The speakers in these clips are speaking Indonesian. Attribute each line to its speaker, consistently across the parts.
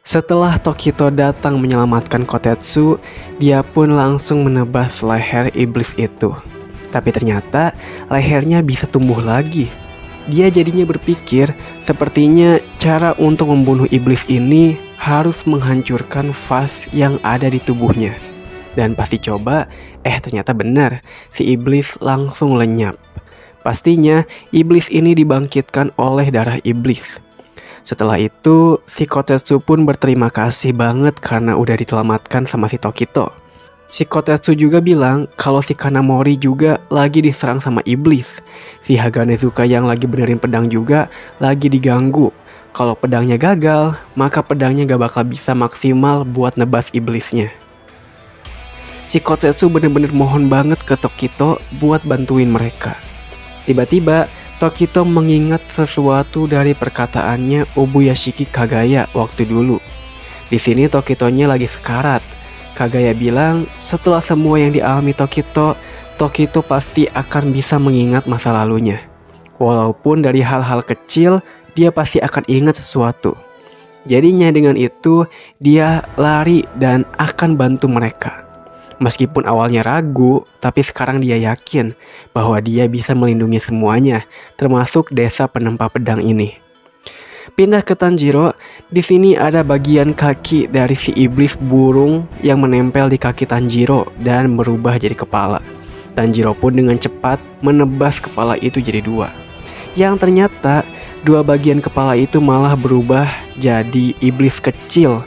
Speaker 1: Setelah Tokito datang menyelamatkan Kotetsu, dia pun langsung menebas leher iblis itu. Tapi ternyata lehernya bisa tumbuh lagi. Dia jadinya berpikir, sepertinya cara untuk membunuh iblis ini harus menghancurkan vas yang ada di tubuhnya. Dan pasti coba, ternyata benar, si iblis langsung lenyap. Pastinya iblis ini dibangkitkan oleh darah iblis. Setelah itu, si Kotetsu pun berterima kasih banget karena udah diselamatkan sama si Tokito. Si Kotetsu juga bilang kalau si Kanamori juga lagi diserang sama iblis. Si Haganezuka yang lagi benerin pedang juga lagi diganggu. Kalau pedangnya gagal, maka pedangnya gak bakal bisa maksimal buat nebas iblisnya. Si Kotetsu bener-bener mohon banget ke Tokito buat bantuin mereka. Tiba-tiba, Tokito mengingat sesuatu dari perkataannya Ubuyashiki Kagaya waktu dulu. Di sini Tokitonya lagi sekarat. Kagaya bilang setelah semua yang dialami Tokito pasti akan bisa mengingat masa lalunya. Walaupun dari hal-hal kecil, dia pasti akan ingat sesuatu. Jadinya dengan itu, dia lari dan akan bantu mereka. Meskipun awalnya ragu, tapi sekarang dia yakin bahwa dia bisa melindungi semuanya, termasuk desa penempa pedang ini. Pindah ke Tanjiro, di sini ada bagian kaki dari si iblis burung yang menempel di kaki Tanjiro dan berubah jadi kepala. Tanjiro pun dengan cepat menebas kepala itu jadi dua. Yang ternyata dua bagian kepala itu malah berubah jadi iblis kecil.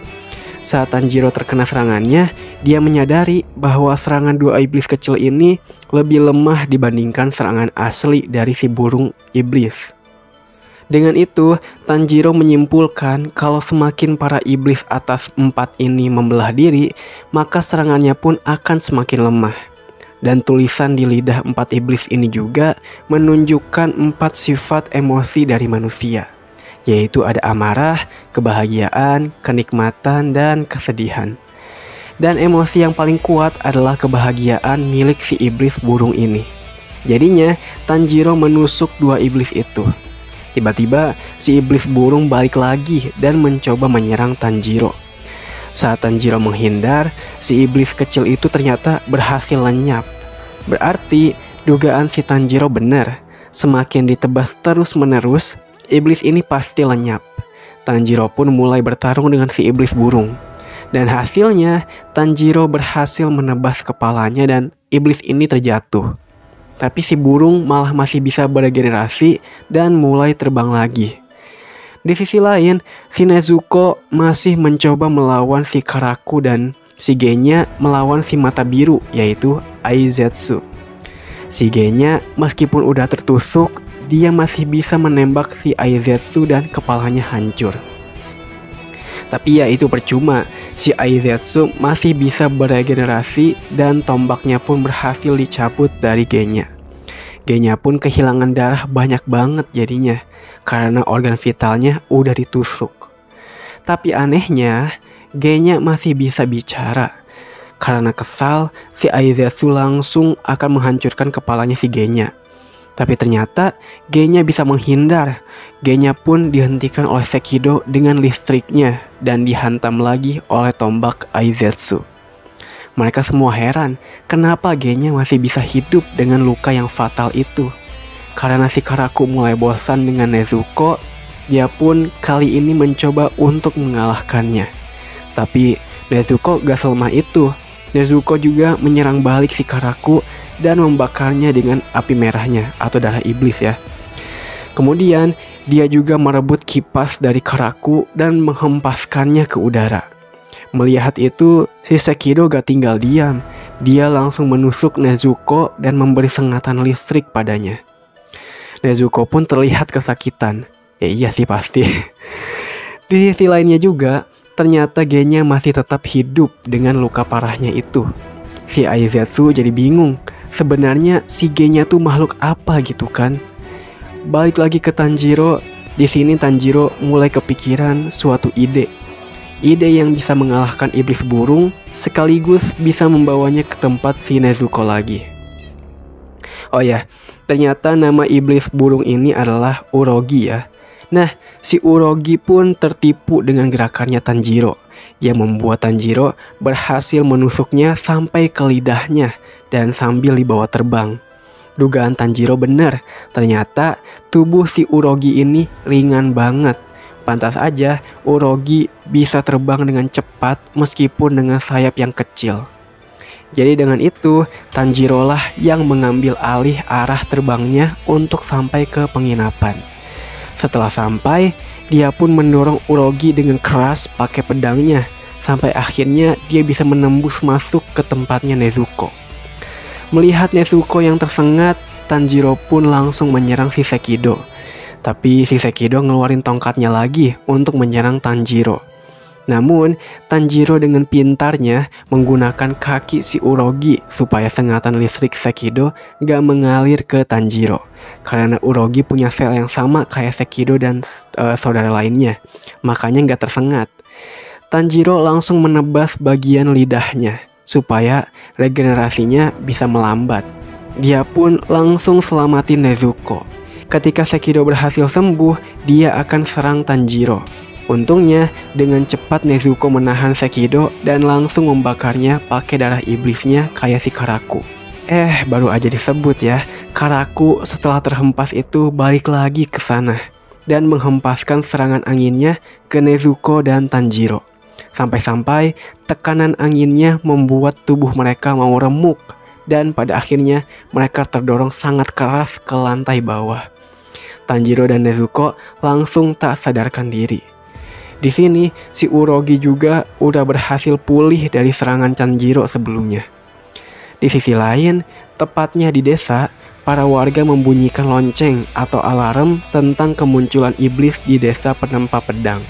Speaker 1: Saat Tanjiro terkena serangannya, dia menyadari bahwa serangan dua iblis kecil ini lebih lemah dibandingkan serangan asli dari si burung iblis. Dengan itu, Tanjiro menyimpulkan kalau semakin para iblis atas 4 ini membelah diri, maka serangannya pun akan semakin lemah. Dan tulisan di lidah 4 iblis ini juga menunjukkan 4 sifat emosi dari manusia, yaitu ada amarah, kebahagiaan, kenikmatan, dan kesedihan. Dan emosi yang paling kuat adalah kebahagiaan milik si iblis burung ini. Jadinya Tanjiro menusuk dua iblis itu. Tiba-tiba si iblis burung balik lagi dan mencoba menyerang Tanjiro. Saat Tanjiro menghindar, si iblis kecil itu ternyata berhasil lenyap. Berarti dugaan si Tanjiro benar. Semakin ditebas terus-menerus, iblis ini pasti lenyap. Tanjiro pun mulai bertarung dengan si iblis burung. Dan hasilnya, Tanjiro berhasil menebas kepalanya dan iblis ini terjatuh. Tapi si burung malah masih bisa beregenerasi dan mulai terbang lagi. Di sisi lain, si Nezuko masih mencoba melawan si Karaku dan si Genya melawan si mata biru, yaitu Aizetsu. Si Genya meskipun udah tertusuk, dia masih bisa menembak si Aizetsu dan kepalanya hancur. Tapi ya itu percuma, si Aizetsu masih bisa beregenerasi dan tombaknya pun berhasil dicabut dari Genya. Genya pun kehilangan darah banyak banget jadinya, karena organ vitalnya udah ditusuk. Tapi anehnya, Genya masih bisa bicara. Karena kesal, si Aizetsu langsung akan menghancurkan kepalanya si Genya. Tapi ternyata Genya bisa menghindar. Genya pun dihentikan oleh Sekido dengan listriknya dan dihantam lagi oleh tombak Aizetsu. Mereka semua heran kenapa Genya masih bisa hidup dengan luka yang fatal itu. Karena si Karaku mulai bosan dengan Nezuko, dia pun kali ini mencoba untuk mengalahkannya. Tapi Nezuko gak selemah itu. Nezuko juga menyerang balik si Karaku dan membakarnya dengan api merahnya atau darah iblis ya. Kemudian dia juga merebut kipas dari Karaku dan menghempaskannya ke udara. Melihat itu, si Sekido gak tinggal diam. Dia langsung menusuk Nezuko dan memberi sengatan listrik padanya. Nezuko pun terlihat kesakitan. Ya iya sih pasti. Di sisi lainnya juga, ternyata Genya masih tetap hidup dengan luka parahnya itu. Si Aizetsu jadi bingung. Sebenarnya si Genya tuh makhluk apa gitu kan? Balik lagi ke Tanjiro. Di sini Tanjiro mulai kepikiran suatu ide. Ide yang bisa mengalahkan iblis burung sekaligus bisa membawanya ke tempat si Nezuko lagi. Oh ya, ternyata nama iblis burung ini adalah Urogi ya. Nah, si Urogi pun tertipu dengan gerakannya Tanjiro, yang membuat Tanjiro berhasil menusuknya sampai ke lidahnya dan sambil dibawa terbang. Dugaan Tanjiro benar, ternyata tubuh si Urogi ini ringan banget. Pantas aja Urogi bisa terbang dengan cepat meskipun dengan sayap yang kecil. Jadi dengan itu, Tanjiro lah yang mengambil alih arah terbangnya untuk sampai ke penginapan. Setelah sampai, dia pun mendorong Urogi dengan keras pakai pedangnya, sampai akhirnya dia bisa menembus masuk ke tempatnya Nezuko. Melihat Nezuko yang tersengat, Tanjiro pun langsung menyerang si Sekido. Tapi si Sekido ngeluarin tongkatnya lagi untuk menyerang Tanjiro. Namun, Tanjiro dengan pintarnya menggunakan kaki si Urogi supaya sengatan listrik Sekido gak mengalir ke Tanjiro. Karena Urogi punya sel yang sama kayak Sekido dan saudara lainnya, makanya gak tersengat. Tanjiro langsung menebas bagian lidahnya supaya regenerasinya bisa melambat. Dia pun langsung selamatin Nezuko. Ketika Sekido berhasil sembuh, dia akan serang Tanjiro. Untungnya, dengan cepat Nezuko menahan Sekido dan langsung membakarnya pakai darah iblisnya kayak si Karaku. Baru aja disebut ya, Karaku setelah terhempas itu balik lagi ke sana dan menghempaskan serangan anginnya ke Nezuko dan Tanjiro. Sampai-sampai tekanan anginnya membuat tubuh mereka mau remuk dan pada akhirnya mereka terdorong sangat keras ke lantai bawah. Tanjiro dan Nezuko langsung tak sadarkan diri. Di sini, si Urogi juga udah berhasil pulih dari serangan Tanjiro sebelumnya. Di sisi lain, tepatnya di desa, para warga membunyikan lonceng atau alarm tentang kemunculan iblis di desa penempa pedang.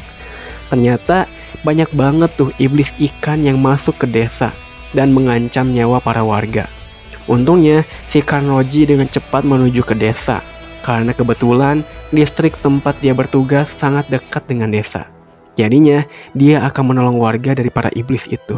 Speaker 1: Ternyata banyak banget tuh iblis ikan yang masuk ke desa dan mengancam nyawa para warga. Untungnya, si Kanroji dengan cepat menuju ke desa, karena kebetulan distrik tempat dia bertugas sangat dekat dengan desa. Jadinya, dia akan menolong warga dari para iblis itu.